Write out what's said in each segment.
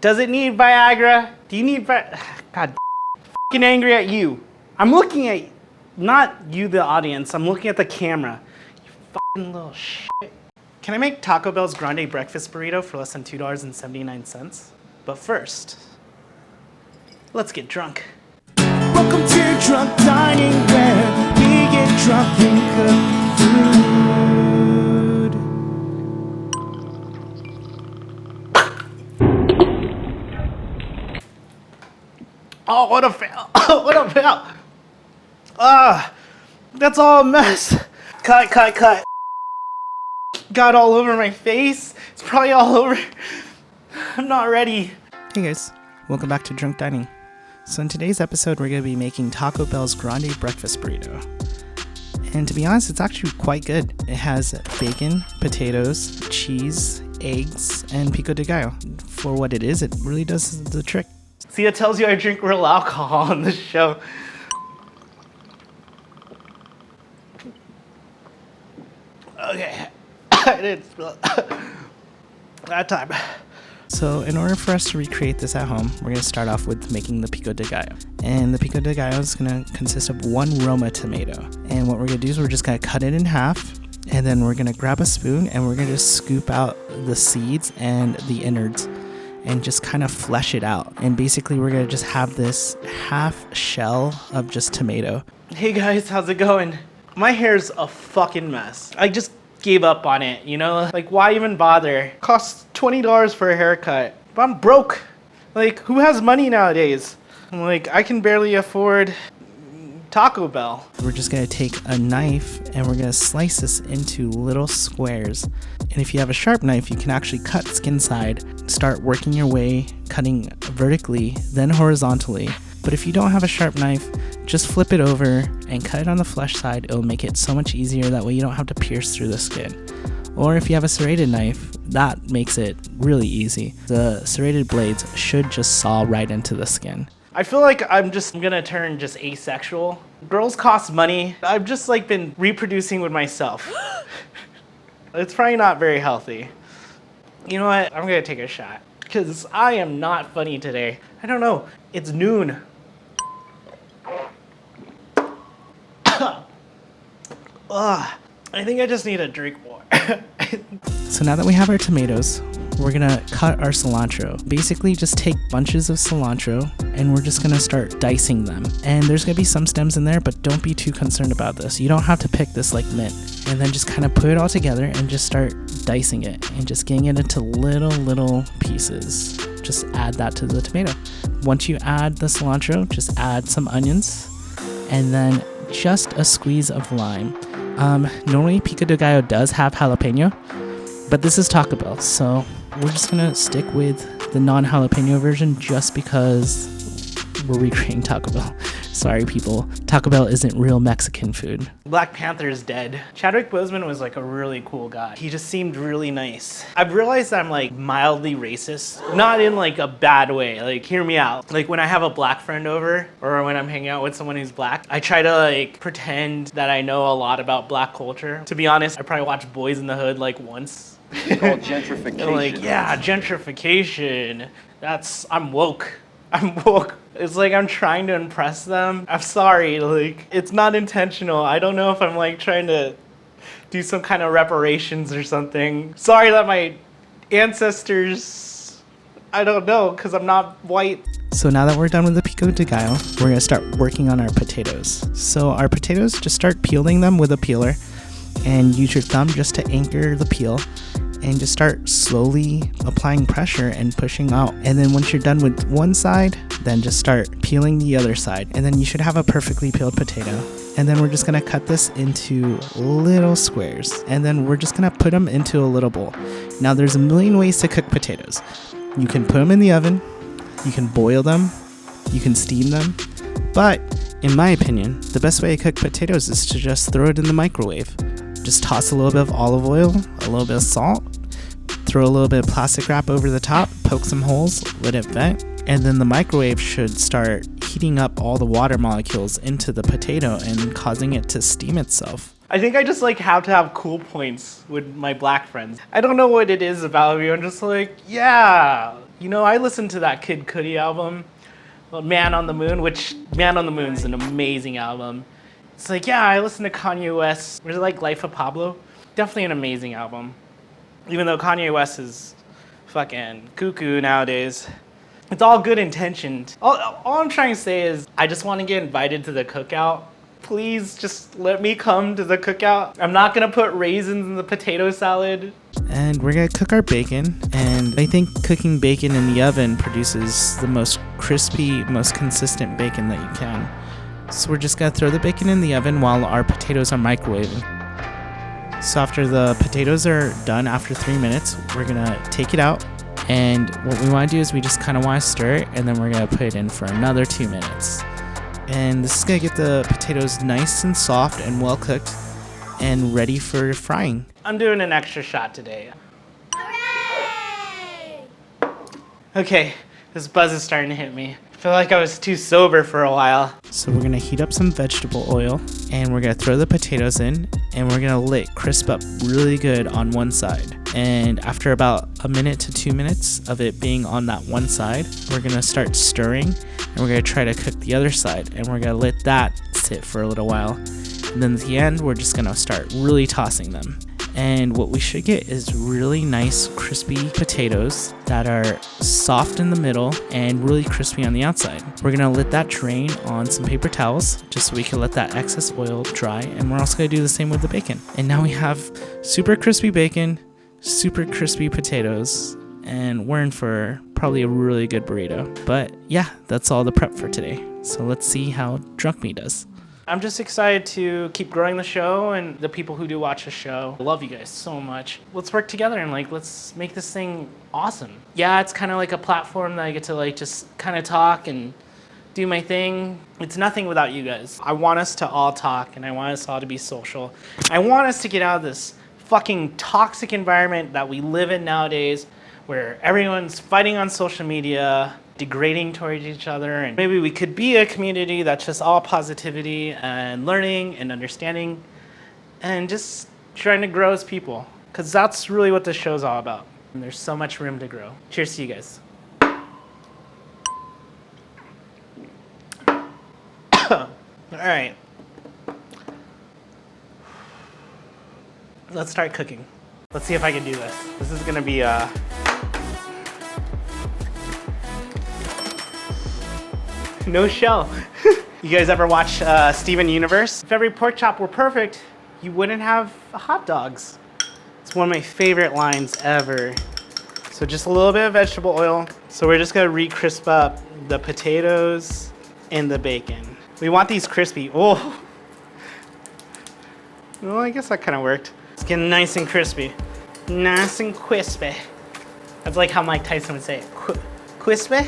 Does it need Viagra? Do you need God, fucking angry at you. I'm looking at, not you, the audience. I'm looking at the camera. You fucking little shit. Can I make Taco Bell's Grande breakfast burrito for less than $2.79? But first, let's get drunk. Welcome to Drunk Dining, where we get drunk and cook food. Oh, what a fail. What a fail. That's all a mess. Cut. Got all over my face. It's probably all over. I'm not ready. Hey guys, welcome back to Drunk Dining. So in today's episode, we're going to be making Taco Bell's Grande breakfast burrito. And to be honest, it's actually quite good. It has bacon, potatoes, cheese, eggs, and Pico De Gallo. For what it is, it really does the trick. See, it tells you I drink real alcohol on this show. Okay. I didn't spill it. That time. So in order for us to recreate this at home, we're going to start off with making the Pico De Gallo. And the Pico De Gallo is going to consist of one Roma tomato. And what we're going to do is we're just going to cut it in half. And then we're going to grab a spoon and we're going to just scoop out the seeds and the innards and just kind of flesh it out. And basically we're going to just have this half shell of just tomato. Hey guys, how's it going? My hair's a fucking mess. I just gave up on it, you know? Like, why even bother? Costs $20 for a haircut. But I'm broke. Like, who has money nowadays? Like, I can barely afford Taco Bell. We're just going to take a knife and we're going to slice this into little squares. And if you have a sharp knife, you can actually cut skin side, start working your way, cutting vertically, then horizontally. But if you don't have a sharp knife, just flip it over and cut it on the flesh side. It'll make it so much easier. That way you don't have to pierce through the skin. Or if you have a serrated knife, that makes it really easy. The serrated blades should just saw right into the skin. I feel like I'm gonna turn just asexual. Girls cost money. I've just like been reproducing with myself. It's probably not very healthy. You know what? I'm gonna take a shot. Because I am not funny today. I don't know. It's noon. I think I just need a drink more. So now that we have our tomatoes, we're gonna cut our cilantro. Basically just take bunches of cilantro and we're just gonna start dicing them. And there's gonna be some stems in there, but don't be too concerned about this. You don't have to pick this like mint. And then just kind of put it all together and just start dicing it and just getting it into little pieces. Just add that to the tomato. Once you add the cilantro, just add some onions and then just a squeeze of lime. Normally Pico De Gallo does have jalapeno, but this is Taco Bell, so we're just gonna stick with the non-jalapeno version just because we're recreating Taco Bell. Sorry people, Taco Bell isn't real Mexican food. Black Panther is dead. Chadwick Boseman was like a really cool guy. He just seemed really nice. I've realized I'm like mildly racist. Not in like a bad way, like hear me out. Like when I have a black friend over or when I'm hanging out with someone who's black, I try to like pretend that I know a lot about black culture. To be honest, I probably watched Boys in the Hood like once. It's called gentrification. Like, yeah, gentrification. I'm woke. I'm woke. It's like I'm trying to impress them. I'm sorry, like, it's not intentional. I don't know if I'm like trying to do some kind of reparations or something. Sorry that my ancestors, I don't know, because I'm not white. So now that we're done with the Pico De Gallo, we're gonna start working on our potatoes. So our potatoes, just start peeling them with a peeler and use your thumb just to anchor the peel. And just start slowly applying pressure and pushing out. And then once you're done with one side, then just start peeling the other side. And then you should have a perfectly peeled potato. And then we're just gonna cut this into little squares. And then we're just gonna put them into a little bowl. Now there's a million ways to cook potatoes. You can put them in the oven, you can boil them, you can steam them. But in my opinion, the best way to cook potatoes is to just throw it in the microwave. Just toss a little bit of olive oil, a little bit of salt, throw a little bit of plastic wrap over the top, poke some holes, let it vent, and then the microwave should start heating up all the water molecules into the potato and causing it to steam itself. I think I just like have to have cool points with my black friends. I don't know what it is about me. I'm just like, yeah, You know, I listened to that Kid Cudi album, Man on the Moon, which Man on the Moon is an amazing album. It's like, yeah, I listened to Kanye West. Was it like Life of Pablo? Definitely an amazing album. Even though Kanye West is fucking cuckoo nowadays. It's all good intentioned. All I'm trying to say is I just want to get invited to the cookout. Please just let me come to the cookout. I'm not going to put raisins in the potato salad. And we're gonna cook our bacon, and I think cooking bacon in the oven produces the most crispy, most consistent bacon that you can. So we're just gonna throw the bacon in the oven while our potatoes are microwaving. So after the potatoes are done, after 3 minutes, we're gonna take it out, and what we wanna do is we just kinda wanna stir it, and then we're gonna put it in for another 2 minutes. And this is gonna get the potatoes nice and soft and well cooked and ready for frying. I'm doing an extra shot today. Hooray! Okay, this buzz is starting to hit me. I feel like I was too sober for a while. So we're gonna heat up some vegetable oil, and we're gonna throw the potatoes in, and we're gonna let it crisp up really good on one side. And after about 1 to 2 minutes of it being on that one side, we're gonna start stirring, and we're gonna try to cook the other side, and we're gonna let that sit for a little while. And then at the end, we're just gonna start really tossing them. And what we should get is really nice crispy potatoes that are soft in the middle and really crispy on the outside. We're gonna let that drain on some paper towels just so we can let that excess oil dry, and we're also gonna do the same with the bacon. And now we have super crispy bacon, super crispy potatoes, and we're in for probably a really good burrito. But yeah, that's all the prep for today. So let's see how Drunk Me does. I'm just excited to keep growing the show and the people who do watch the show. I love you guys so much. Let's work together and let's make this thing awesome. Yeah, it's kind of like a platform that I get to just kind of talk and do my thing. It's nothing without you guys. I want us to all talk, and I want us all to be social. I want us to get out of this fucking toxic environment that we live in nowadays, where everyone's fighting on social media, degrading towards each other, and maybe we could be a community that's just all positivity and learning and understanding and just trying to grow as people, because that's really what this show's all about. And there's so much room to grow. Cheers to you guys. All right, let's start cooking. Let's see if I can do this. This is gonna be no shell. You guys ever watch Steven Universe? If every pork chop were perfect, you wouldn't have hot dogs. It's one of my favorite lines ever. So just a little bit of vegetable oil. So we're just gonna re-crisp up the potatoes and the bacon. We want these crispy. Oh, well, I guess that kind of worked. It's getting nice and crispy. Nice and crispy. That's like how Mike Tyson would say it. Crispy?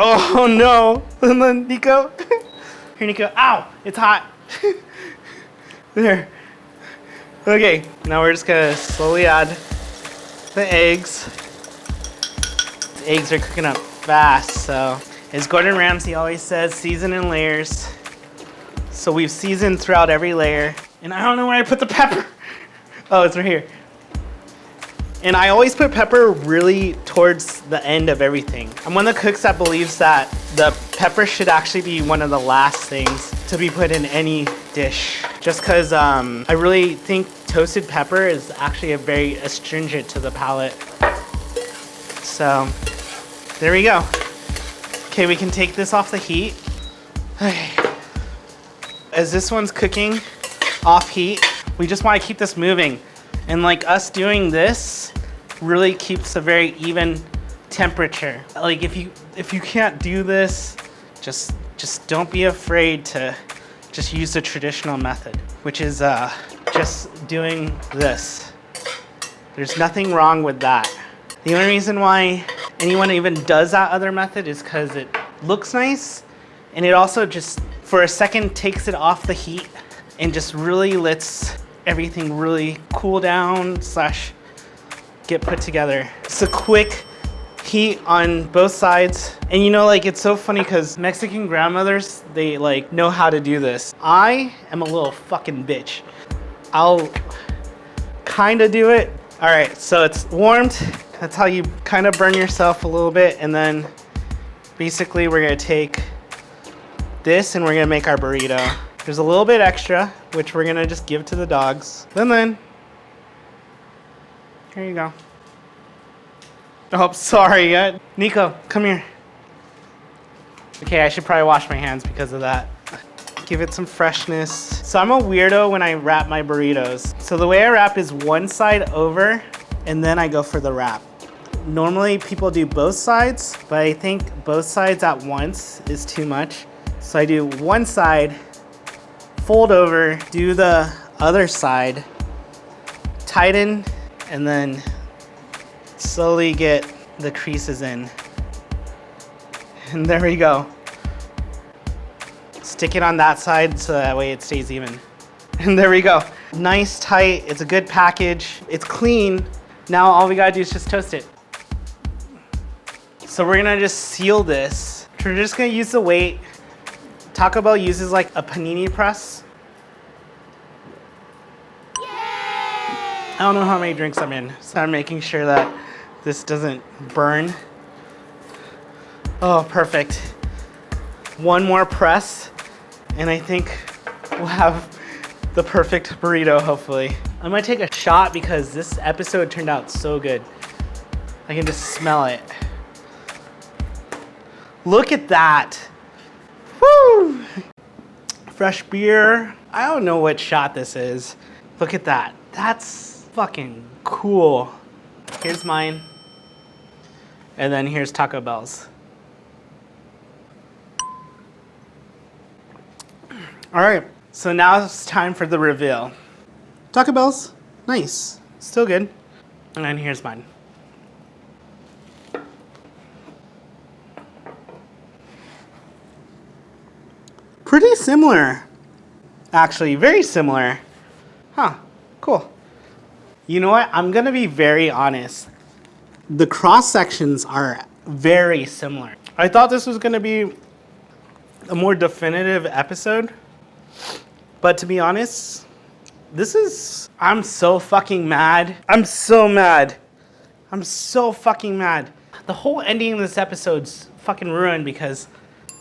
Oh no! And then Nico. Here, Nico. Ow! It's hot. There. Okay, now we're just gonna slowly add the eggs. The eggs are cooking up fast, so as Gordon Ramsay always says, season in layers. So we've seasoned throughout every layer. And I don't know where I put the pepper. Oh, it's right here. And I always put pepper really towards the end of everything. I'm one of the cooks that believes that the pepper should actually be one of the last things to be put in any dish. Just because I really think toasted pepper is actually a very astringent to the palate. So there we go. Okay, we can take this off the heat. Okay. As this one's cooking off heat, we just want to keep this moving. And us doing this really keeps a very even temperature. Like if you can't do this, just don't be afraid to just use the traditional method, which is just doing this. There's nothing wrong with that. The only reason why anyone even does that other method is because it looks nice, and it also just for a second takes it off the heat and just really lets everything really cool down / get put together. It's a quick heat on both sides. And it's so funny because Mexican grandmothers, they know how to do this. I am a little fucking bitch. I'll kind of do it. All right, so it's warmed. That's how you kind of burn yourself a little bit. And then basically we're gonna take this and we're gonna make our burrito. There's a little bit extra, which we're gonna just give to the dogs. And then, here you go. Oh, sorry. Nico, come here. Okay, I should probably wash my hands because of that. Give it some freshness. So I'm a weirdo when I wrap my burritos. So the way I wrap is one side over and then I go for the wrap. Normally people do both sides, but I think both sides at once is too much. So I do one side, fold over, do the other side, tighten, and then slowly get the creases in. And there we go. Stick it on that side so that way it stays even. And there we go. Nice, tight, it's a good package. It's clean. Now all we gotta do is just toast it. So we're gonna just seal this. We're just gonna use the weight. Taco Bell uses like a panini press. Yay! I don't know how many drinks I'm in, so I'm making sure that this doesn't burn. Oh, perfect. One more press, and I think we'll have the perfect burrito, hopefully. I'm gonna take a shot because this episode turned out so good. I can just smell it. Look at that. Woo! Fresh beer. I don't know what shot this is. Look at that. That's fucking cool. Here's mine. And then here's Taco Bell's. All right, so now it's time for the reveal. Taco Bell's, nice, still good. And then here's mine. Pretty similar, actually, very similar. Huh, cool. You know what, I'm gonna be very honest. The cross sections are very similar. I thought this was gonna be a more definitive episode, but to be honest, I'm so fucking mad. I'm so mad. I'm so fucking mad. The whole ending of this episode's fucking ruined because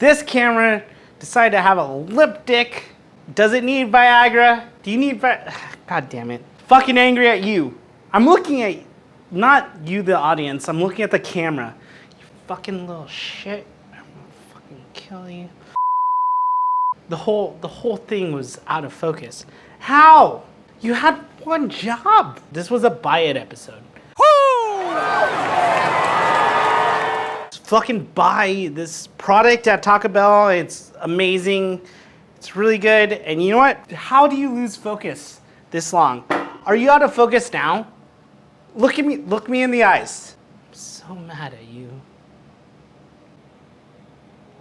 this camera decided to have a lip dick. Does it need Viagra? Do you need God damn it. Fucking angry at you. I'm looking at, not you the audience, I'm looking at the camera. You fucking little shit. I'm gonna fucking kill you. The whole thing was out of focus. How? You had one job. This was a buy it episode. Woo! Fucking buy this product at Taco Bell. It's amazing. It's really good. And you know what? How do you lose focus this long? Are you out of focus now? Look at me. Look me in the eyes. I'm so mad at you.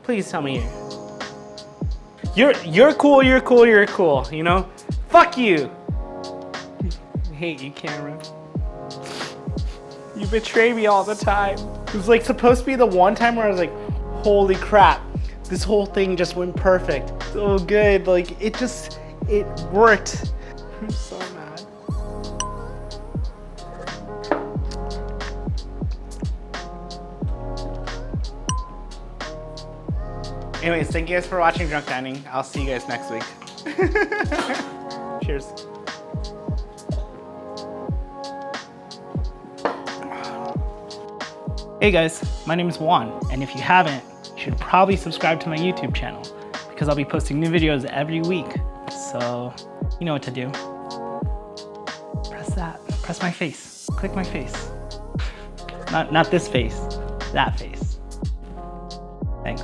Please tell me you're cool, you're cool, you're cool, you know? Fuck you! I hate you, camera. You betray me all the time. It was like supposed to be the one time where I was like, holy crap, this whole thing just went perfect. So good, like it worked. I'm so mad. Anyways, thank you guys for watching Drunk Dining. I'll see you guys next week. Cheers. Hey guys, my name is Juan, and if you haven't, you should probably subscribe to my YouTube channel because I'll be posting new videos every week. So, you know what to do. Press that. Press my face. Click my face. Not this face, that face. Thanks.